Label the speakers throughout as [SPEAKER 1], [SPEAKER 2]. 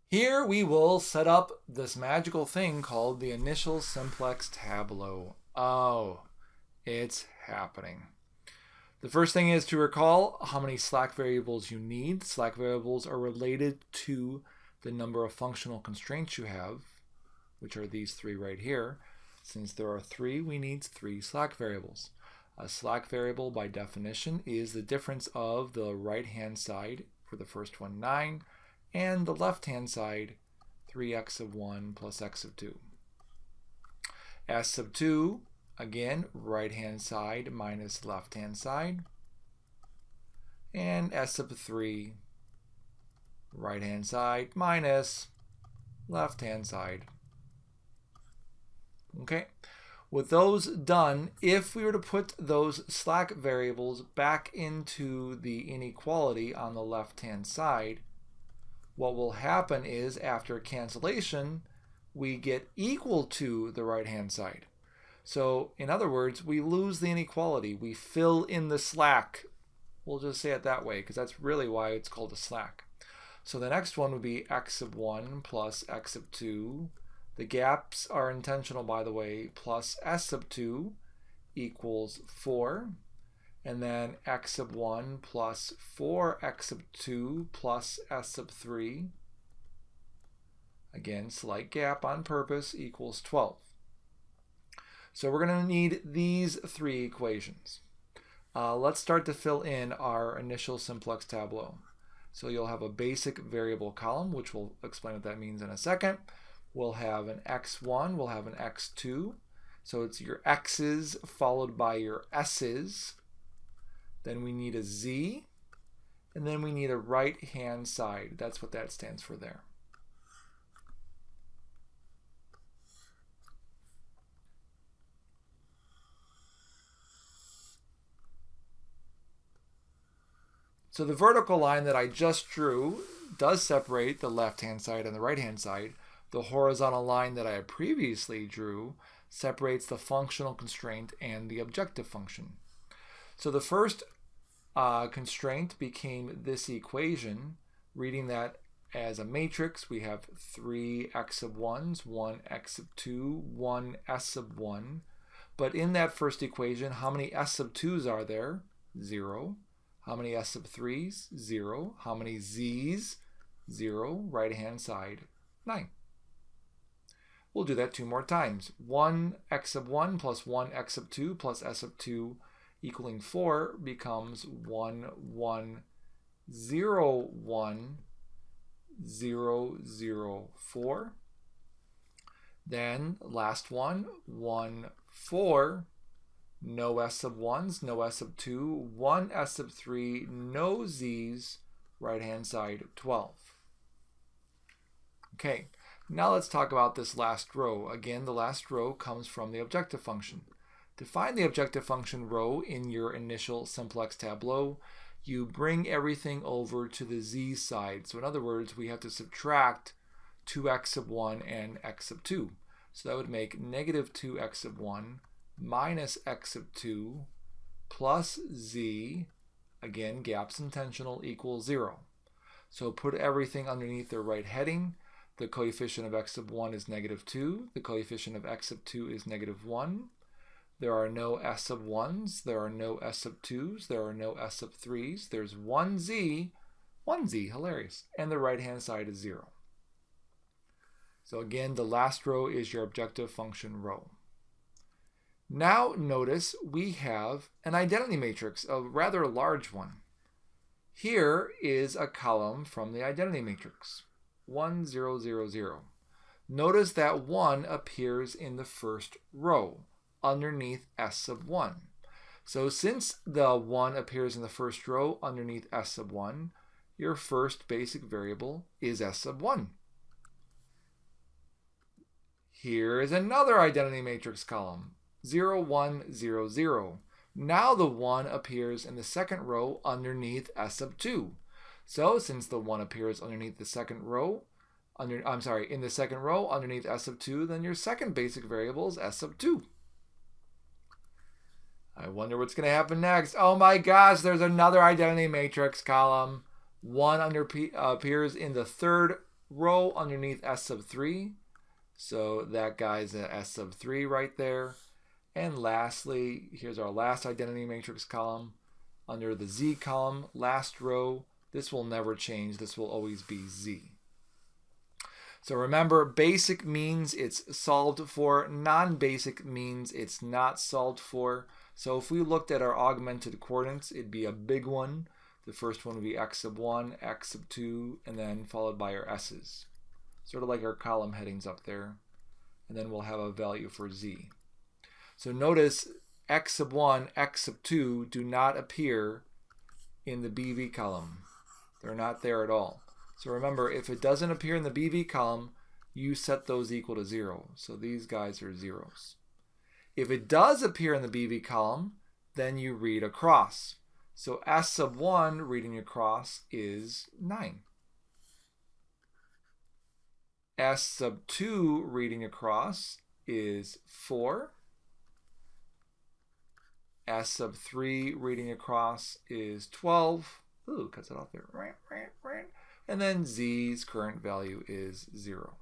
[SPEAKER 1] Here we will set up this magical thing called the initial simplex tableau. Oh, it's happening. The first thing is to recall how many slack variables you need. Slack variables are related to the number of functional constraints you have, which are these three right here. Since there are three, we need three slack variables. A slack variable, by definition, is the difference of the right-hand side, for the first one, 9, and the left-hand side, 3x of 1 plus x of 2. S sub 2, again, right-hand side minus left-hand side. And S sub 3, right-hand side minus left-hand side. Okay, with those done, if we were to put those slack variables back into the inequality on the left-hand side, what will happen is after cancellation, we get equal to the right-hand side. So in other words, we lose the inequality. We fill in the slack. We'll just say it that way because that's really why it's called a slack. So the next one would be x of 1 plus x of 2. The gaps are intentional, by the way, plus s sub 2 equals 4. And then x of 1 plus 4x of 2 plus s sub 3. Again, slight gap on purpose, equals 12. So we're going to need these three equations. Let's start to fill in our initial simplex tableau. So you'll have a basic variable column, which we'll explain what that means in a second. We'll have an x1, we'll have an x2. So it's your x's followed by your s's. Then we need a z, and then we need a right-hand side. That's what that stands for there. So the vertical line that I just drew does separate the left-hand side and the right-hand side. The horizontal line that I previously drew separates the functional constraint and the objective function. So the first constraint became this equation. Reading that as a matrix, we have 3 x of 1s, 1 x of 2, 1 s of 1. But in that first equation, how many s sub 2s are there? 0. How many s sub 3s? 0. How many z's? 0. Right-hand side, 9. We'll do that 2 more times. 1 x of 1 plus 1 x of 2 plus s of 2 equaling 4 becomes 1, 1, 0, 1, 0, 0, 4. Then last one, 1, 4, no s sub 1s, no s sub 2, 1 s sub 3, no z's, right-hand side, 12. Okay. Now let's talk about this last row. Again, the last row comes from the objective function. To find the objective function row in your initial simplex tableau, you bring everything over to the z side. So in other words, we have to subtract 2x sub 1 and x sub 2. So that would make negative 2x sub 1 minus x sub 2 plus z, again, gaps intentional, equals 0. So put everything underneath the right heading. The coefficient of x sub 1 is negative 2. The coefficient of x sub 2 is negative 1. There are no s sub 1s. There are no s sub 2s. There are no s sub 3s. There's 1z, hilarious. And the right-hand side is 0. So again, the last row is your objective function row. Now notice we have an identity matrix, a rather large one. Here is a column from the identity matrix. 1, 0, 0, 0. Notice that 1 appears in the first row underneath s sub 1. So since the 1 appears in the first row underneath s sub 1, your first basic variable is s sub 1. Here is another identity matrix column, 0, 1, 0, 0. Now the 1 appears in the second row underneath s sub 2. So since the 1 appears underneath the second row, in the second row underneath s sub 2, then your second basic variable is s sub 2. I wonder what's going to happen next. Oh my gosh, there's another identity matrix column. 1 appears in the third row underneath S sub 3. So that guy's a S sub 3 right there. And lastly, here's our last identity matrix column. Under the Z column, last row, this will never change. This will always be Z. So remember, basic means it's solved for. Non-basic means it's not solved for. So if we looked at our augmented coordinates, it'd be a big one. The first one would be x sub 1, x sub 2, and then followed by our s's. Sort of like our column headings up there. And then we'll have a value for z. So notice x sub 1, x sub 2 do not appear in the BV column. They're not there at all. So remember, if it doesn't appear in the BV column, you set those equal to 0. So these guys are zeros. If it does appear in the BV column, then you read across. So S sub 1 reading across is 9. S sub 2 reading across is 4. S sub 3 reading across is 12. Ooh, cuts it off there. And then Z's current value is 0.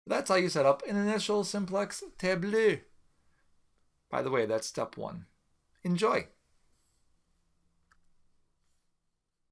[SPEAKER 1] That's how you set up an initial simplex tableau. By the way, that's step 1. Enjoy!